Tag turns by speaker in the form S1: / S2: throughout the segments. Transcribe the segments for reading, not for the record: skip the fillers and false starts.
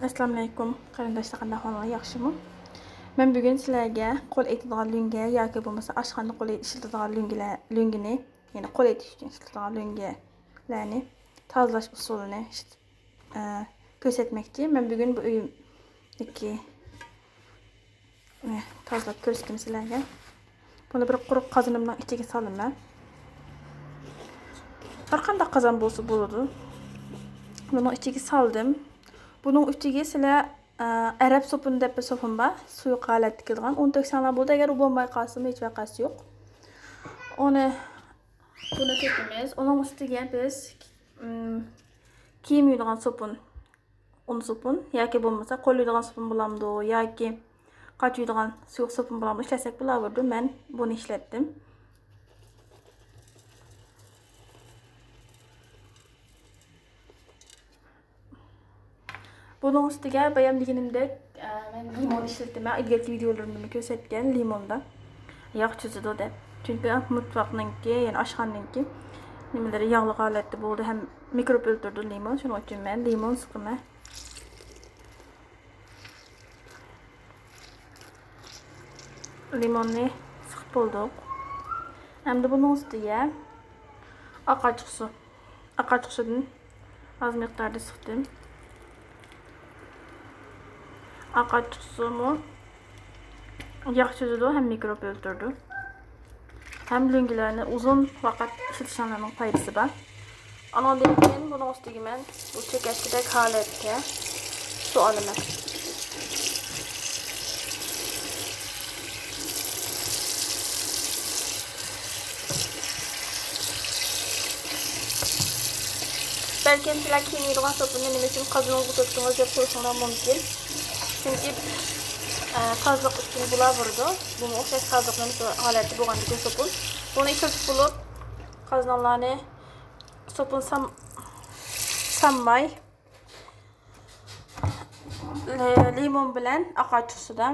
S1: Assalomu alaykum. Qarindoshlar, qanday ahvolingiz, yaxshimi? Men bugun sizlarga qo'l etadigan lunga yoki bo'lmasa oshxona qo'l ishlatadigan lungini, ya'ni qo'l etish uchun ishlatadigan lungalarni tozalash usulini ko'rsatmoqchi. Men bugun bu uyimdagi tozalab ko'rsatdim sizlarga. Buni bir quruq qozonimning ichiga solaman. Har qanday qozon bo'lsa bo'ladi. Buni ichiga soldim. Bunun uchiga sizlar Arab sopuni deb bir sopun bor. Suyuq holatda kelgan. Uni to'ksanlar bo'ldi. Agar u bo'lmay qolsa, hech vaqasi yo'q. Buni to'kamiz. Uning ustiga biz kiyim yuvadigan sopun, un sopun yoki bo'lmasa qo'l yuvadigan sopun bo'lamdi yoki qoch yuvadigan suyuq sopun bo'lamdi. Ishlasak bo'lardi. Men buni ishlatdim. Bunun ustiga bayam deganimdek men limon ishlatdim. Ilgari videolarimda ko'rsatgan limonda yog' chizidi deb. Chunki mutfaqninki, ya'ni oshxonaninki nimalari yog'li holatda bo'ldi, ham mikrob o'ldirdi limon. Shuning uchun men limon siqaman. Limonni siqib bo'ldik. Hamda bunun ustiga oqachiq suvidan oz miqdorda siqdim. Oqachiq suvmi yog' chizidi, ham mikrob o'ldirdi. Hem lungilarni uzun vaqt ishlatishning foydasi bor. Andan keyin buni ustiga men bu chekashkidek holatga suv olaman. Belki sizlar kiymaydigan sopuni nima uchun qozonga to'kdingiz deb so'rashinglar mumkin. Chunki tozliq uchun bo'laverdi. Buni o'xshash tozliqning holati bo'lganligi sopun. Buni ishlatib bo'lib, qozonlarni sopun sammay limon bilan oqachiq suvda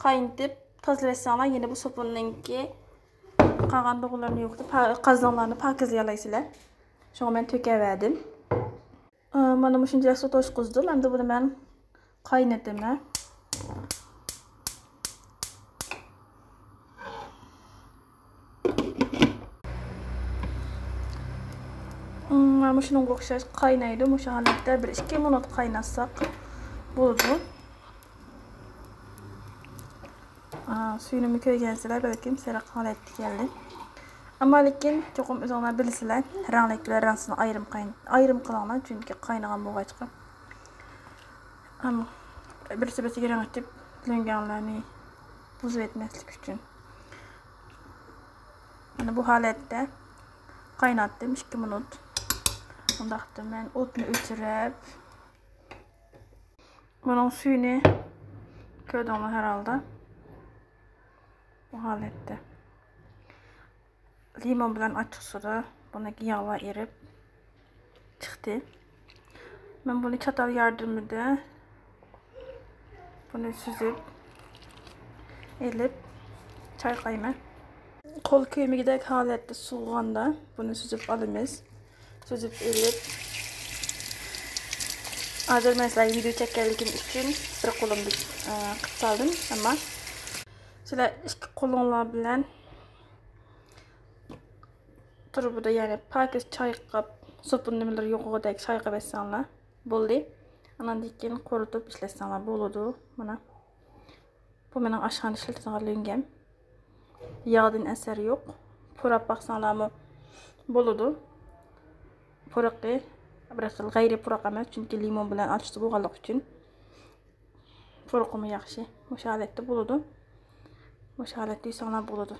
S1: qaynatib tozalasanlar, yana bu sopunninki qolgan dog'larni yo'qdi, qozonlarni pokizlayalaysizlar. Shuni men to'kaverdim. Mana bu shunchalik suv to'shqizdim. Endi buni men qaynataman. Mana shunga o'xshash qaynaydi. O'sha holatda bir 2 minut qaynatsak bo'ladi. Suyini ko'rgansizlar, balkim sariq holatga keldi. Ammo lekin cho'qim o'zingizlar bilasizlar, ranglar rangsini ayrim qilinglar, chunki qaynagan bo'lg'achqa. Ammo birisi-birisiga rang etib lunganlarni buzib etmaslik uchun. Mana bu holatda qaynatdim 2 minut. Undaqda men o'tni o'chirib, buning suyini ko'rdinglar herhalde. Bu holatda limon bilan ochiq suvda buniki yog'lar erib chiqdi. Men buni çatal yordamida buni süzüp elib chayqayman. Qo'l kiyimidagi holatda suvganda buni süzüp olamiz. Süzüp elib. Hozir men sizlarga video chekkanligim uchun bir qo'limni qilib soldim, ammo sizlar ikki qo'linglar bilan turibida, ya'ni pakiz chayqab, sopun nimalar yo'qligidek chayqab etsanlar bo'ldi. Andan keyin quritib ishlatsanlar bo'ladi. Mana bu mening oshxona ishlatadigan lungam. Yog'dan asar yo'q. Purab baqsanlarmi bo'ladi. Puraqi biroq g'ayri puraq emas, chunki limon bilan ochiq suv bo'lganligi uchun puraqmi yaxshi. O'sha holatda bo'ladi. O'sha holatda yesanglar bo'ladi.